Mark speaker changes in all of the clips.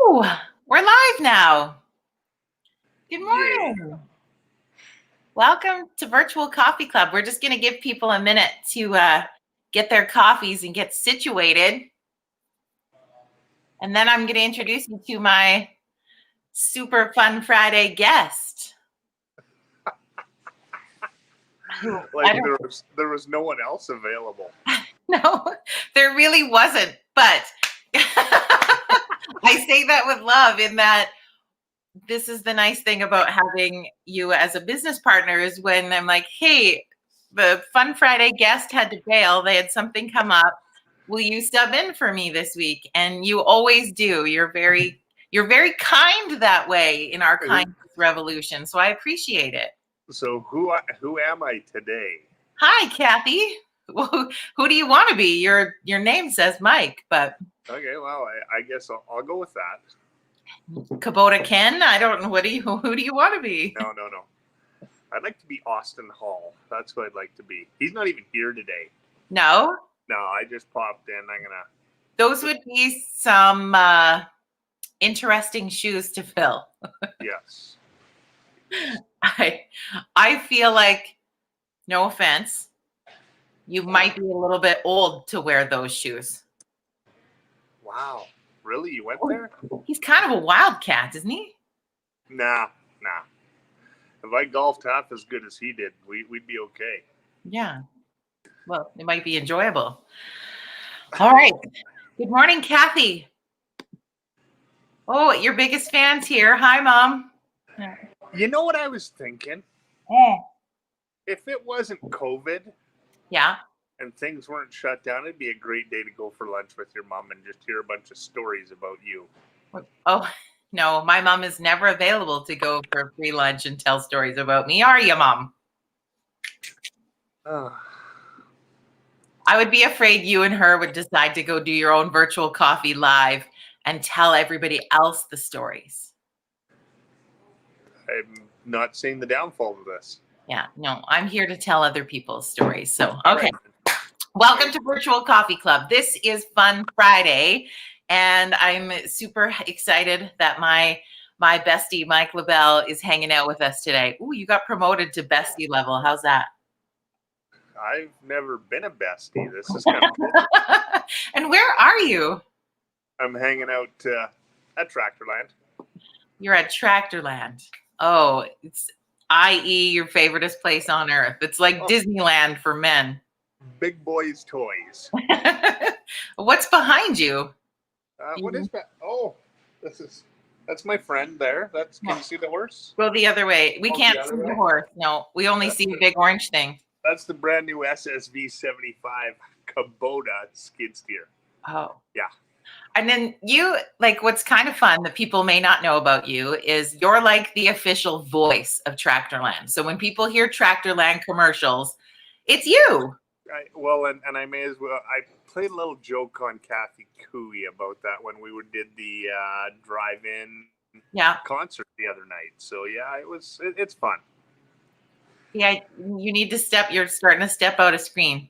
Speaker 1: Woo! We're live now. Good
Speaker 2: Yay.
Speaker 1: morning. Welcome to Virtual Coffee Club. We're just going to give people a minute to get their coffees and get situated. And then I'm going to introduce you to my super fun Friday guest.
Speaker 2: Like there was no one else available.
Speaker 1: No, there really wasn't. But I say that with love in that this is the nice thing about having you as a business partner is when I'm like, hey, the Fun Friday guest had to bail. They had something come up. Will you sub in for me this week? And you always do. You're very kind that way in our kindness revolution. So I appreciate it.
Speaker 2: So who am I today?
Speaker 1: Hi, Kathy. Well, who do you want to be? Your name says Mike, but
Speaker 2: okay. Well, I guess I'll go with that.
Speaker 1: Kubota Ken. I don't know. Who do you want to be?
Speaker 2: No. I'd like to be Austin Hall. That's what I'd like to be. He's not even here today.
Speaker 1: No.
Speaker 2: No, I just popped in.
Speaker 1: Those would be some interesting shoes to fill.
Speaker 2: Yes.
Speaker 1: I feel like, no offense, you might be a little bit old to wear those shoes.
Speaker 2: Wow. Really? You went there?
Speaker 1: He's kind of a wildcat, isn't he?
Speaker 2: Nah. If I golfed half as good as he did, we'd be okay.
Speaker 1: Yeah. Well, it might be enjoyable. All right. Good morning, Kathy. Oh, your biggest fan's here. Hi, Mom.
Speaker 2: You know what I was thinking?
Speaker 1: Oh.
Speaker 2: If it wasn't COVID,
Speaker 1: yeah,
Speaker 2: and things weren't shut down, it'd be a great day to go for lunch with your mom and just hear a bunch of stories about you.
Speaker 1: Oh, no, my mom is never available to go for free lunch and tell stories about me. Are you, Mom? I would be afraid you and her would decide to go do your own virtual coffee live and tell everybody else the stories.
Speaker 2: I'm not seeing the downfall of this.
Speaker 1: Yeah, no, I'm here to tell other people's stories. So, okay. Right. Welcome to Virtual Coffee Club. This is Fun Friday, and I'm super excited that my bestie, Mike LaBelle, is hanging out with us today. Ooh, you got promoted to bestie level. How's that?
Speaker 2: I've never been a bestie. This is kind of cool.
Speaker 1: And where are you?
Speaker 2: I'm hanging out at Tractorland.
Speaker 1: You're at Tractorland. Oh, it's i.e. your favoriteest place on earth. It's like Disneyland for men.
Speaker 2: Big boys' toys.
Speaker 1: What's behind you?
Speaker 2: What is that? Oh, that's my friend there. Can you see the horse?
Speaker 1: Go the other way. We can't see the horse. No, we only see the big orange thing.
Speaker 2: That's the brand new SSV 75 Kubota skid steer.
Speaker 1: Oh.
Speaker 2: Yeah.
Speaker 1: And then what's kind of fun that people may not know about you is you're like the official voice of Tractorland. So when people hear Tractorland commercials, it's you.
Speaker 2: And I may as well. I played a little joke on Kathy Cooey about that when we did the drive-in concert the other night. So yeah, it's fun.
Speaker 1: Yeah, you need to you're starting to step out of screen.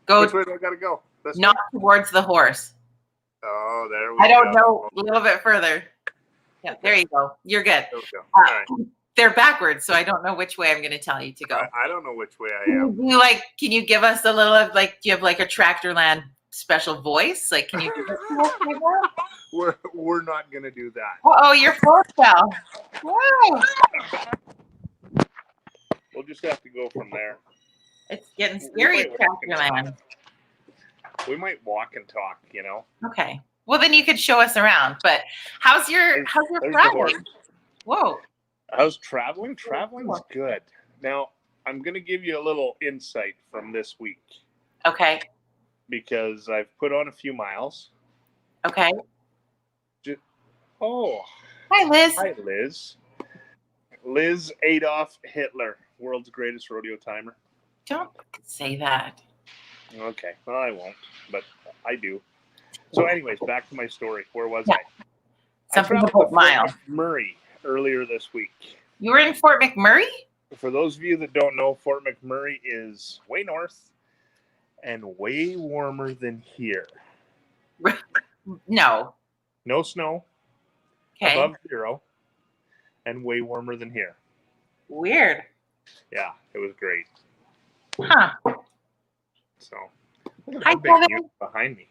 Speaker 1: Go.
Speaker 2: Which way do I gotta go?
Speaker 1: Not towards the horse.
Speaker 2: Oh, there we go.
Speaker 1: I don't know. A little bit further. Yeah, there you go. You're good.
Speaker 2: There we go. All right.
Speaker 1: They're backwards, so I don't know which way I'm going to tell you to go.
Speaker 2: I don't know which way I am.
Speaker 1: Can you give us a little of do you have like a Tractorland special voice? Like, can you give us
Speaker 2: We're not going to do that.
Speaker 1: Oh, your phone fell. Wow.
Speaker 2: We'll just have to go from there.
Speaker 1: It's getting scary at Tractorland.
Speaker 2: We might walk and talk, you know.
Speaker 1: Okay. Well, then you could show us around. But how's your Friday? Whoa.
Speaker 2: How's traveling? Traveling's good. Now, I'm going to give you a little insight from this week.
Speaker 1: Okay.
Speaker 2: Because I've put on a few miles.
Speaker 1: Okay.
Speaker 2: Hi,
Speaker 1: Liz.
Speaker 2: Hi, Liz. Liz Adolf Hitler, world's greatest rodeo timer.
Speaker 1: Don't say that.
Speaker 2: Okay. Well, I won't, but I do. So anyways, back to my story. Where was I?
Speaker 1: Something about miles.
Speaker 2: Murray earlier this week.
Speaker 1: You were in Fort McMurray?
Speaker 2: For those of you that don't know, Fort McMurray is way north and way warmer than here.
Speaker 1: No.
Speaker 2: No snow. above 0, and way warmer than here.
Speaker 1: Weird.
Speaker 2: Yeah, it was great.
Speaker 1: Huh.
Speaker 2: So, look at that big unit behind me.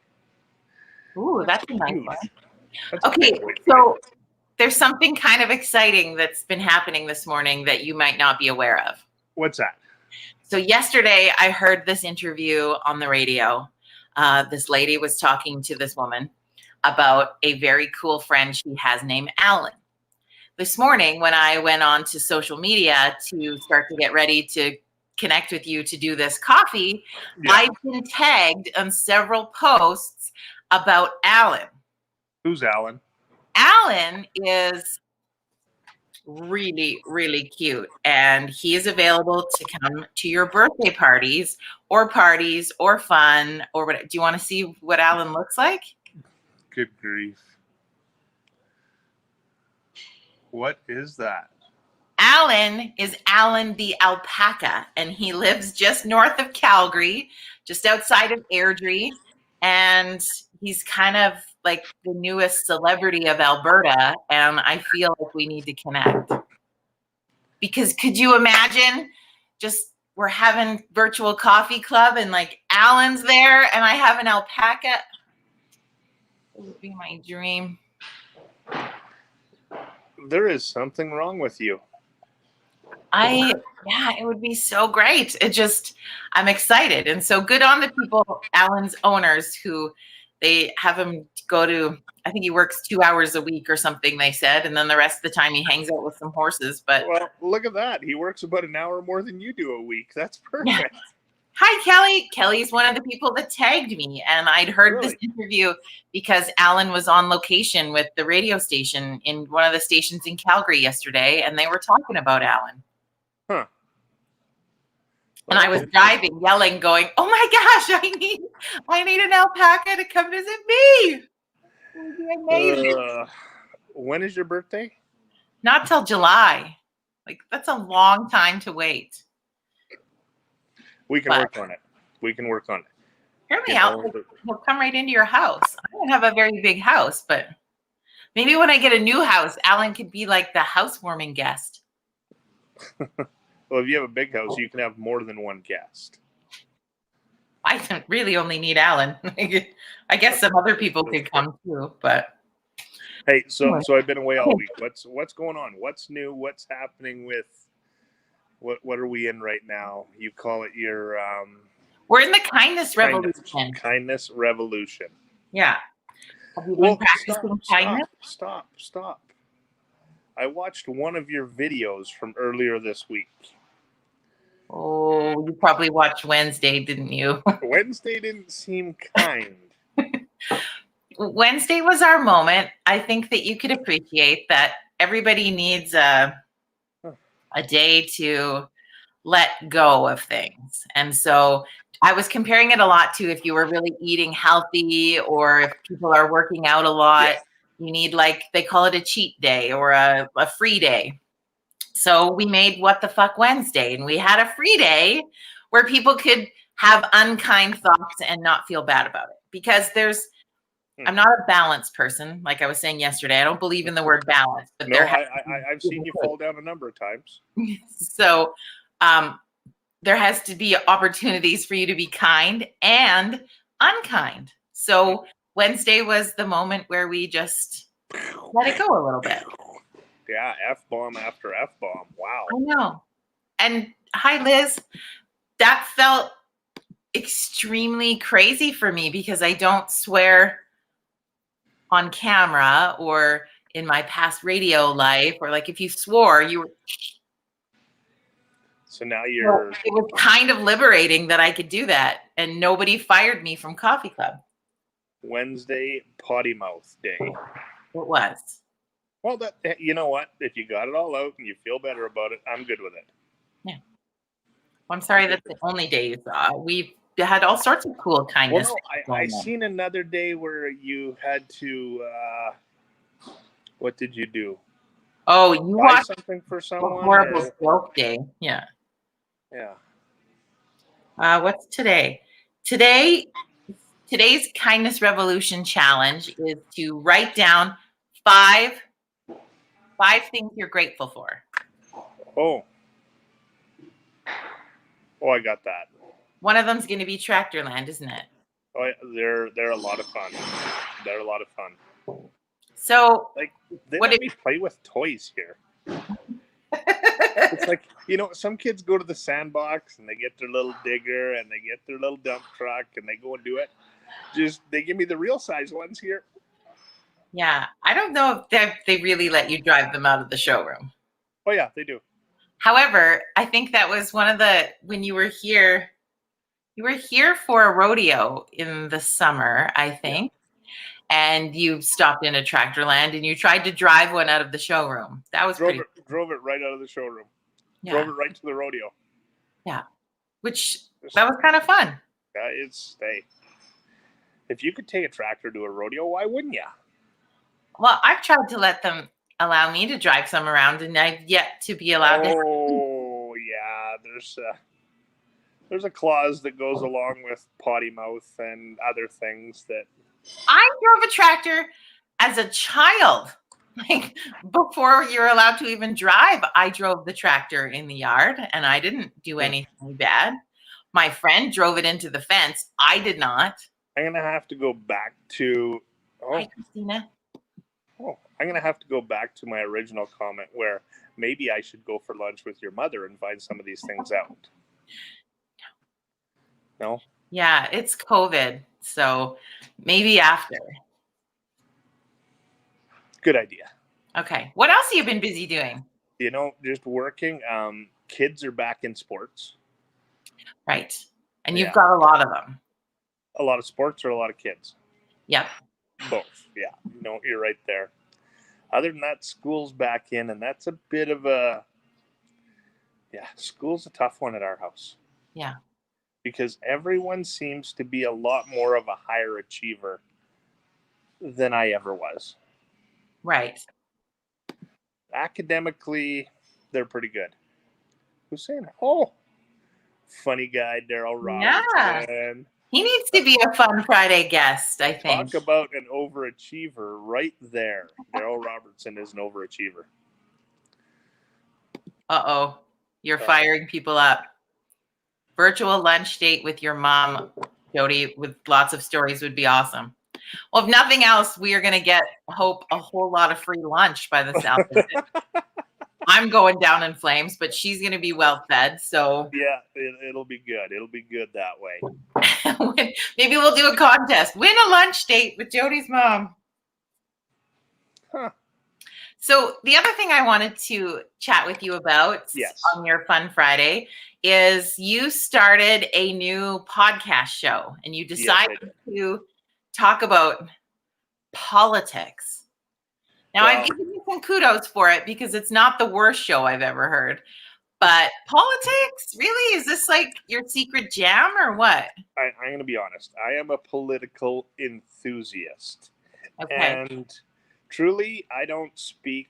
Speaker 1: Ooh, that's a nice one.
Speaker 2: That's
Speaker 1: okay, so there's something kind of exciting that's been happening this morning that you might not be aware of.
Speaker 2: What's that?
Speaker 1: So yesterday I heard this interview on the radio. This lady was talking to this woman about a very cool friend she has named Alan. This morning when I went on to social media to start to get ready to connect with you to do this coffee, I've been tagged on several posts about Alan.
Speaker 2: Who's Alan?
Speaker 1: Alan is really, really cute, and he is available to come to your birthday parties or fun or what. Do you want to see what Alan looks like?
Speaker 2: Good grief. What is that?
Speaker 1: Alan is Alan the alpaca, and he lives just north of Calgary, just outside of Airdrie, and he's kind of like the newest celebrity of Alberta, and I feel like we need to connect. Because could you imagine just we're having virtual coffee club and like Alan's there and I have an alpaca? It would be my dream.
Speaker 2: There is something wrong with you.
Speaker 1: Yeah, it would be so great. I'm excited. And so good on the people, Alan's owners, who they have him go to, I think he works 2 hours a week or something, they said. And then the rest of the time he hangs out with some horses. But
Speaker 2: well, look at that. He works about an hour more than you do a week. That's perfect. Yeah.
Speaker 1: Hi, Kelly. Kelly's one of the people that tagged me. And I'd heard this interview because Alan was on location with the radio station in one of the stations in Calgary yesterday. And they were talking about Alan.
Speaker 2: Huh.
Speaker 1: And I was driving, yelling, going, "Oh my gosh, I need an alpaca to come visit me." It would be amazing.
Speaker 2: When is your birthday?
Speaker 1: Not till July. Like, that's a long time to wait.
Speaker 2: We can work on it. We can work on it.
Speaker 1: Hear me out. He'll come right into your house. I don't have a very big house, but maybe when I get a new house, Alan could be like the housewarming guest.
Speaker 2: Well, if you have a big house, you can have more than one guest.
Speaker 1: I really only need Alan. I guess some other people could come too, but.
Speaker 2: Hey, so I've been away all week. What's going on? What's new? What's happening with what are we in right now? You call it your
Speaker 1: we're in the kindness revolution.
Speaker 2: Kindness revolution.
Speaker 1: Yeah. Have you been practicing kindness?
Speaker 2: Stop. I watched one of your videos from earlier this week.
Speaker 1: Oh, you probably watched Wednesday, didn't you?
Speaker 2: Wednesday didn't seem kind.
Speaker 1: Wednesday was our moment. I think that you could appreciate that everybody needs a day to let go of things. And so I was comparing it a lot to if you were really eating healthy or if people are working out a lot, you need, like, they call it a cheat day or a free day. So we made What the Fuck Wednesday, and we had a free day where people could have unkind thoughts and not feel bad about it. Because I'm not a balanced person. Like I was saying yesterday, I don't believe in the word balance. But
Speaker 2: no, I've seen you fall down a number of times.
Speaker 1: So there has to be opportunities for you to be kind and unkind. So Wednesday was the moment where we just let it go a little bit.
Speaker 2: Yeah, F-bomb after F-bomb. Wow.
Speaker 1: I know. And hi, Liz. That felt extremely crazy for me because I don't swear on camera or in my past radio life, or like if you swore, you were.
Speaker 2: So now you're.
Speaker 1: It was kind of liberating that I could do that, and nobody fired me from Coffee Club.
Speaker 2: Wednesday potty mouth day.
Speaker 1: It was.
Speaker 2: Well, you know what? If you got it all out and you feel better about it, I'm good with it.
Speaker 1: Yeah. Well, I'm sorry that's the only day you saw. We've had all sorts of cool kindness.
Speaker 2: Well, no, I seen another day where you had to. What did you do?
Speaker 1: Oh, you watched
Speaker 2: something for someone?
Speaker 1: Horrible joke day. Yeah.
Speaker 2: Yeah.
Speaker 1: What's today? Today's Kindness Revolution challenge is to write down 5 5 things you're grateful for.
Speaker 2: Oh, I got that.
Speaker 1: One of them's going to be Tractorland, isn't it?
Speaker 2: Oh, they're a lot of fun. They're a lot of fun.
Speaker 1: So,
Speaker 2: like, they let me play with toys here. It's like, some kids go to the sandbox and they get their little digger and they get their little dump truck and they go and do it. They give me the real size ones here.
Speaker 1: Yeah, I don't know if they really let you drive them out of the showroom.
Speaker 2: Oh yeah, they do.
Speaker 1: However, I think that was when you were here for a rodeo in the summer, I think. Yeah. And you stopped in a Tractorland and you tried to drive one out of the showroom. That was
Speaker 2: drove it right out of the showroom. Yeah. Drove it right to the rodeo.
Speaker 1: Yeah. That was kind of fun.
Speaker 2: Yeah, if you could take a tractor to a rodeo, why wouldn't you?
Speaker 1: Well, I've tried to let them allow me to drive some around, and I've yet to be allowed to.
Speaker 2: Oh, yeah. There's a clause that goes along with potty mouth and other things that.
Speaker 1: I drove a tractor as a child. Like, before you're allowed to even drive, I drove the tractor in the yard, and I didn't do anything bad. My friend drove it into the fence. I did not.
Speaker 2: I'm going to have to go back to...
Speaker 1: Hi, Christina.
Speaker 2: Oh, I'm going to have to go back to my original comment where maybe I should go for lunch with your mother and find some of these things out. No?
Speaker 1: Yeah, it's COVID, so maybe after.
Speaker 2: Good idea.
Speaker 1: Okay. What else have you been busy doing?
Speaker 2: Just working. Kids are back in sports.
Speaker 1: Right. And you've got a lot of them.
Speaker 2: A lot of sports or a lot of kids?
Speaker 1: Yep.
Speaker 2: Both. Yeah. You're right there. Other than that, school's back in, and that's a bit of a... Yeah, school's a tough one at our house.
Speaker 1: Yeah.
Speaker 2: Because everyone seems to be a lot more of a higher achiever than I ever was.
Speaker 1: Right.
Speaker 2: Academically, they're pretty good. Who's saying that? Oh, funny guy, Daryl Robertson.
Speaker 1: Yeah. He needs to be a Fun Friday guest, I think.
Speaker 2: Talk about an overachiever right there. Daryl Robertson is an overachiever.
Speaker 1: Uh-oh. You're firing people up. Virtual lunch date with your mom, Jody, with lots of stories would be awesome. Well, if nothing else, we are going to get, hope, a whole lot of free lunch by the sound of it. I'm going down in flames, but she's going to be well fed. So
Speaker 2: yeah, it'll be good. It'll be good that way.
Speaker 1: Maybe we'll do a contest. Win a lunch date with Jody's mom.
Speaker 2: Huh.
Speaker 1: So the other thing I wanted to chat with you about on your Fun Friday is you started a new podcast show and you decided to talk about politics. Now, I've given you some kudos for it because it's not the worst show I've ever heard. But politics? Really? Is this like your secret jam or what?
Speaker 2: I'm going to be honest. I am a political enthusiast. Okay. And truly, I don't speak...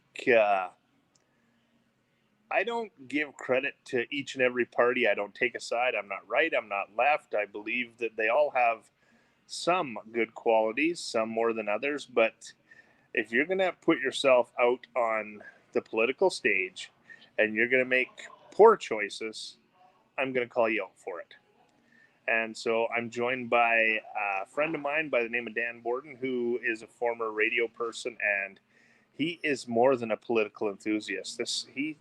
Speaker 2: I don't give credit to each and every party. I don't take a side. I'm not right. I'm not left. I believe that they all have some good qualities, some more than others. But if you're going to put yourself out on the political stage and you're going to make poor choices, I'm going to call you out for it. And so I'm joined by a friend of mine by the name of Dan Borden, who is a former radio person, and he is more than a political enthusiast. He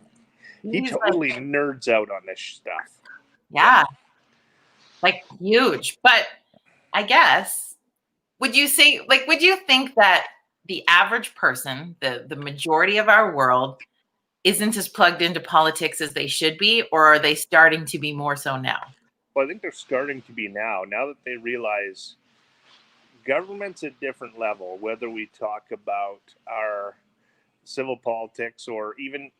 Speaker 2: totally nerds out on this stuff.
Speaker 1: Yeah. Like huge. But I guess, would you think that the average person, the majority of our world, isn't as plugged into politics as they should be, or are they starting to be more so now?
Speaker 2: Well, I think they're starting to be now that they realize government's at a different level, whether we talk about our civil politics or even,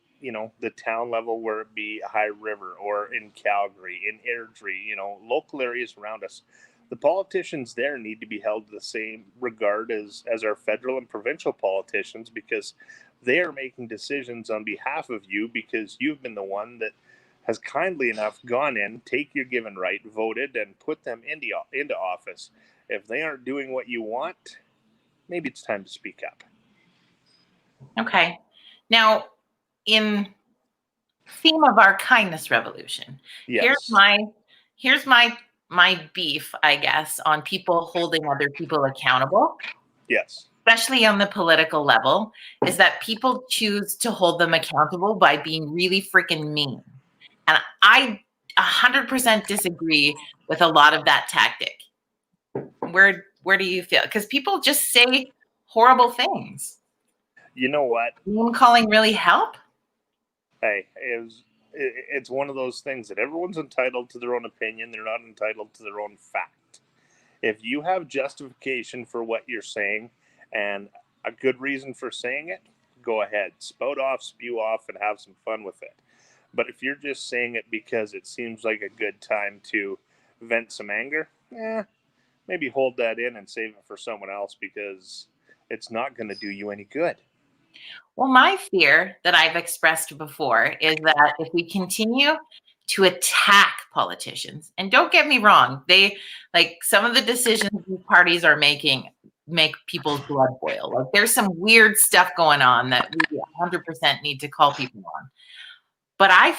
Speaker 2: the town level, where it be High River or in Calgary, in Airdrie, local areas around us. The politicians there need to be held to the same regard as our federal and provincial politicians, because they are making decisions on behalf of you, because you've been the one that has kindly enough gone in, take your given right, voted, and put them into office. If they aren't doing what you want, maybe it's time to speak up.
Speaker 1: Okay. Now, in theme of our kindness revolution,
Speaker 2: yes.
Speaker 1: here's my beef, I guess, on people holding other people accountable.
Speaker 2: Yes.
Speaker 1: Especially on the political level, is that people choose to hold them accountable by being really freaking mean. And I 100% disagree with a lot of that tactic. Where do you feel? Because people just say horrible things.
Speaker 2: You know what?
Speaker 1: Name calling really help?
Speaker 2: Hey, it's one of those things that everyone's entitled to their own opinion. They're not entitled to their own fact. If you have justification for what you're saying and a good reason for saying it, go ahead. Spout off, spew off, and have some fun with it. But if you're just saying it because it seems like a good time to vent some anger, maybe hold that in and save it for someone else, because it's not going to do you any good.
Speaker 1: Well, my fear that I've expressed before is that if we continue to attack politicians, and don't get me wrong, they, like, some of the decisions these parties are making make people's blood boil. Like, there's some weird stuff going on that we 100% need to call people on. But I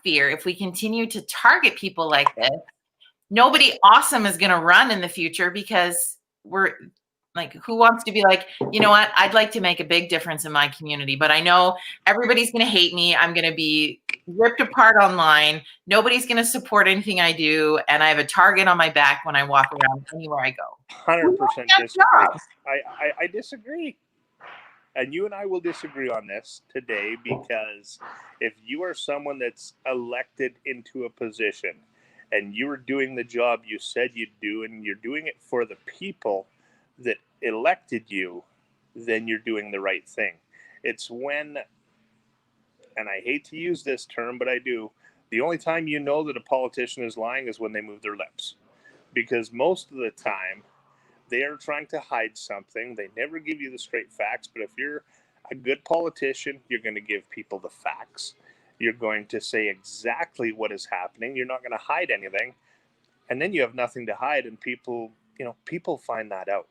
Speaker 1: fear if we continue to target people like this, nobody awesome is going to run in the future, because we're like, who wants to be like, you know what, I'd like to make a big difference in my community, but I know everybody's going to hate me. I'm going to be ripped apart online. Nobody's going to support anything I do. And I have a target on my back when I walk around anywhere I go.
Speaker 2: 100% disagree. I disagree. And you and I will disagree on this today, because if you are someone that's elected into a position and you are doing the job you said you'd do, and you're doing it for the people that elected you, then you're doing the right thing. It's when, and I hate to use this term, but I do, the only time you know that a politician is lying is when they move their lips. Because most of the time, they are trying to hide something. They never give you the straight facts. But if you're a good politician, you're going to give people the facts. You're going to say exactly what is happening. You're not going to hide anything. And then you have nothing to hide, and people find that out.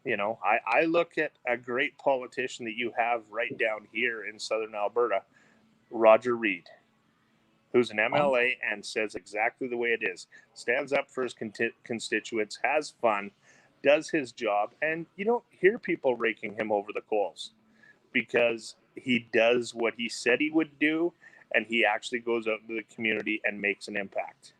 Speaker 2: I look at a great politician that you have right down here in southern Alberta, Roger Reid, who's an MLA and says exactly the way it is, stands up for his constituents, has fun, does his job, and you don't hear people raking him over the coals, because he does what he said he would do, and he actually goes out into the community and makes an impact.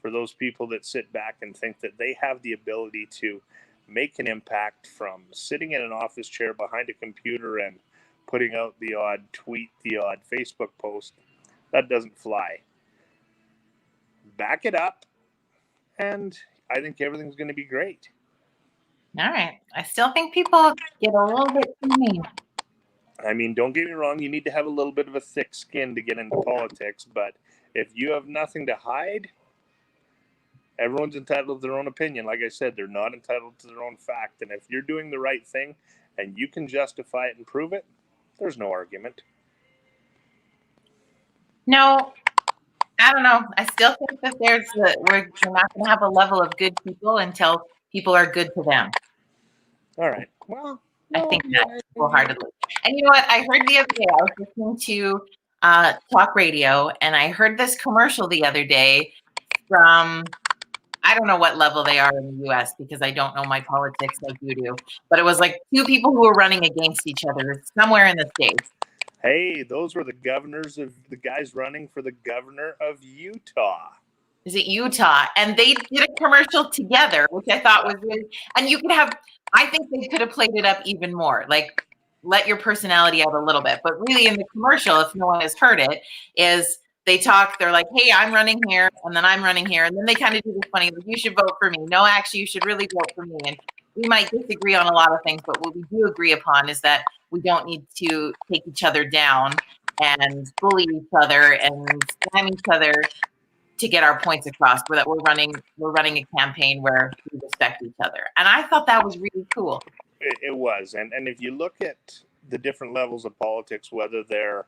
Speaker 2: For those people that sit back and think that they have the ability to make an impact from sitting in an office chair behind a computer and putting out the odd tweet, the odd Facebook post, that doesn't fly. Back it up, and I think everything's going to be great.
Speaker 1: All right. I still think people get a little bit too mean.
Speaker 2: I mean, don't get me wrong, you need to have a little bit of a thick skin to get into politics, but if you have nothing to hide, everyone's entitled to their own opinion. Like I said, they're not entitled to their own fact. And if you're doing the right thing and you can justify it and prove it, there's no argument.
Speaker 1: No, I don't know. I still think that we're not going to have a level of good people until people are good to them.
Speaker 2: All right. Well,
Speaker 1: I think that wholeheartedly. And you know what? I heard the other day, I was listening to talk radio, and I heard this commercial the other day from, I don't know what level they are in the US, because I don't know my politics like you do, but it was like two people who were running against each other somewhere in the States.
Speaker 2: Hey, those were the guys running for the governor of Utah.
Speaker 1: Is it Utah? And they did a commercial together, which I thought was really, and I think they could have played it up even more. Like, let your personality out a little bit. But really, in the commercial, if no one has heard it, is they talk, they're like, hey, I'm running here, and then I'm running here. And then they kind of do this funny, like, you should vote for me. No, actually, you should really vote for me. And we might disagree on a lot of things, but what we do agree upon is that we don't need to take each other down and bully each other and slam each other to get our points across. That we're running a campaign where we respect each other. And I thought that was really cool.
Speaker 2: It was. And if you look at the different levels of politics, whether they're,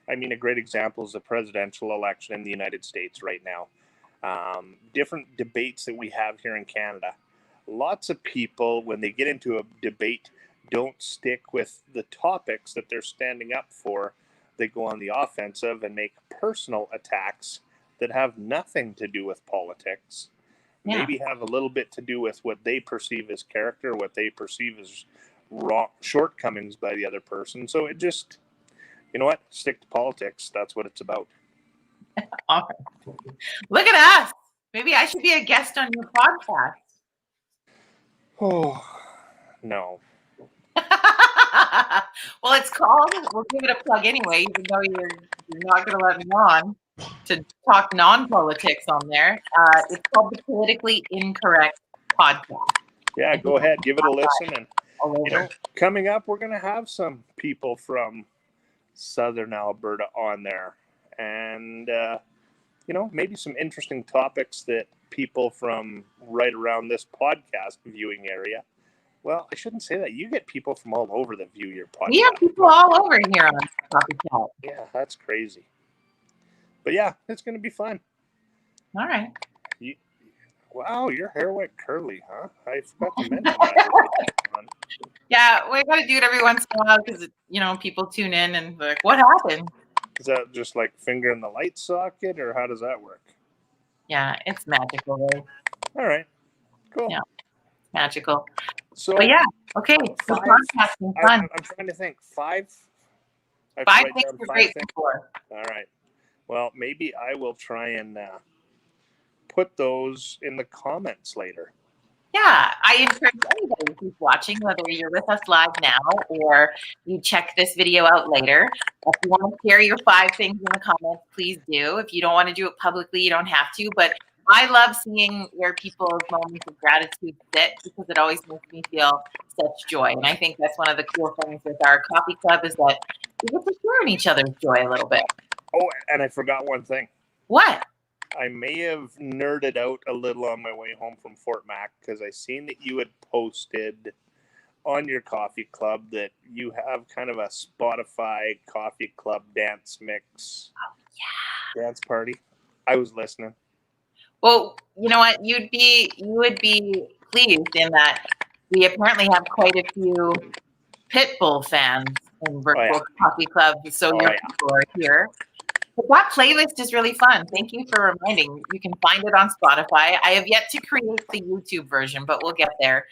Speaker 2: I mean, a great example is the presidential election in the United States right now. Different debates that we have here in Canada. Lots of people, when they get into a debate, don't stick with the topics that they're standing up for. They go on the offensive and make personal attacks that have nothing to do with politics. Yeah. Maybe have a little bit to do with what they perceive as character, what they perceive as wrong shortcomings by the other person. So it just, you know what? Stick to politics. That's what it's about.
Speaker 1: All right. Look at us. Maybe I should be a guest on your podcast.
Speaker 2: Oh, no.
Speaker 1: Well, it's called, we'll give it a plug anyway, even though you're not going to let me on to talk non-politics on there. It's called the Politically Incorrect Podcast.
Speaker 2: Yeah, go ahead. Give it a listen. And, you know, coming up, we're going to have some people from Southern Alberta on there. And, you know, maybe some interesting topics that people from right around this podcast viewing area. Well, I shouldn't say that. You get people from all over that view your podcast.
Speaker 1: We have people all over here on Coffee Chat.
Speaker 2: Yeah, that's crazy. But yeah, it's going to be fun.
Speaker 1: All right.
Speaker 2: Wow, your hair went curly, huh? I forgot to mention that.
Speaker 1: Yeah, we got to do it every once in a while because, you know, people tune in and they're like, what happened?
Speaker 2: Is that just like finger in the light socket, or how does that work?
Speaker 1: Yeah, it's magical, right?
Speaker 2: All right, cool.
Speaker 1: Yeah, magical.
Speaker 2: So,
Speaker 1: but yeah, okay. So podcasting fun.
Speaker 2: I'm trying to think. Five
Speaker 1: things you're grateful for.
Speaker 2: All right. Well, maybe I will try and put those in the comments later.
Speaker 1: Yeah, I encourage anybody who's watching, whether you're with us live now or you check this video out later, if you want to share your 5 things in the comments, please do. If you don't want to do it publicly, you don't have to. But I love seeing where people's moments of gratitude sit because it always makes me feel such joy. And I think that's one of the cool things with our coffee club is that we get to share in each other's joy a little bit.
Speaker 2: Oh, and I forgot one thing.
Speaker 1: What?
Speaker 2: I may have nerded out a little on my way home from Fort Mac because I seen that you had posted on your coffee club that you have kind of a Spotify coffee club dance mix.
Speaker 1: Oh, yeah.
Speaker 2: Dance party. I was listening.
Speaker 1: Well, you know what? You would be pleased in that we apparently have quite a few Pitbull fans in Virtual Coffee Club, so your people are here. But that playlist is really fun. Thank you for reminding. You can find it on Spotify. I have yet to create the YouTube version, but we'll get there.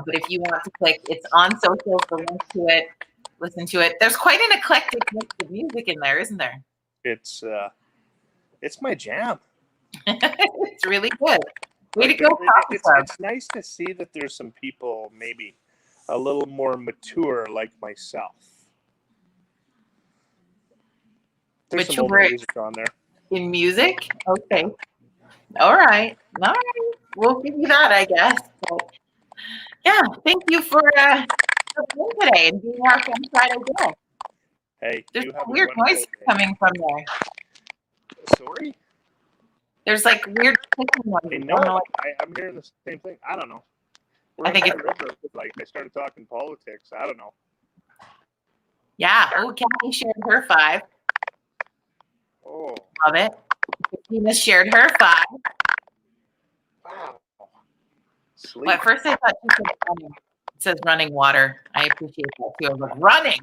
Speaker 1: But if you want to click, it's on social, so link to it, listen to it. There's quite an eclectic mix of music in there, isn't there?
Speaker 2: It's my jam.
Speaker 1: It's really good. Way to go,
Speaker 2: it's nice to see that there's some people maybe a little more mature like myself. There's some older music on there.
Speaker 1: In music? Okay. All right. We'll give you that, I guess. But yeah, thank you for being today and being our Fun Friday guest.
Speaker 2: Hey,
Speaker 1: there's some weird noise coming from there.
Speaker 2: Sorry?
Speaker 1: There's like weird clicking noises.
Speaker 2: I'm hearing the same thing. I don't know.
Speaker 1: I think it's
Speaker 2: like I started talking politics. I don't know.
Speaker 1: Yeah. Oh, Kathy shared her 5.
Speaker 2: Oh.
Speaker 1: Love it. Christina shared her 5.
Speaker 2: Wow.
Speaker 1: Well, at first I thought she said running. It says running water. I appreciate that too. I was like, running.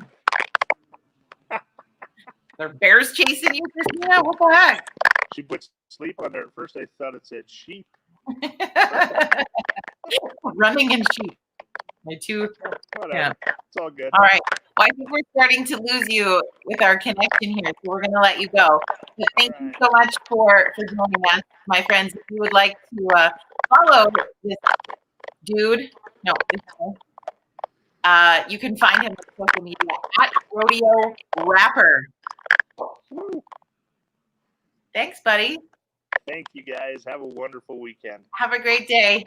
Speaker 1: There are bears chasing you, Christina? What the heck?
Speaker 2: She put sleep on there. At first I thought it said sheep.
Speaker 1: Running and sheep. My 2.
Speaker 2: Whatever.
Speaker 1: Yeah.
Speaker 2: It's all good.
Speaker 1: All right. Well, I think we're starting to lose you with our connection here, so we're going to let you go. But thank you so much for joining us, my friends. If you would like to follow this dude, you can find him on social media at Rodeo Rapper. Thanks, buddy.
Speaker 2: Thank you, guys. Have a wonderful weekend.
Speaker 1: Have a great day.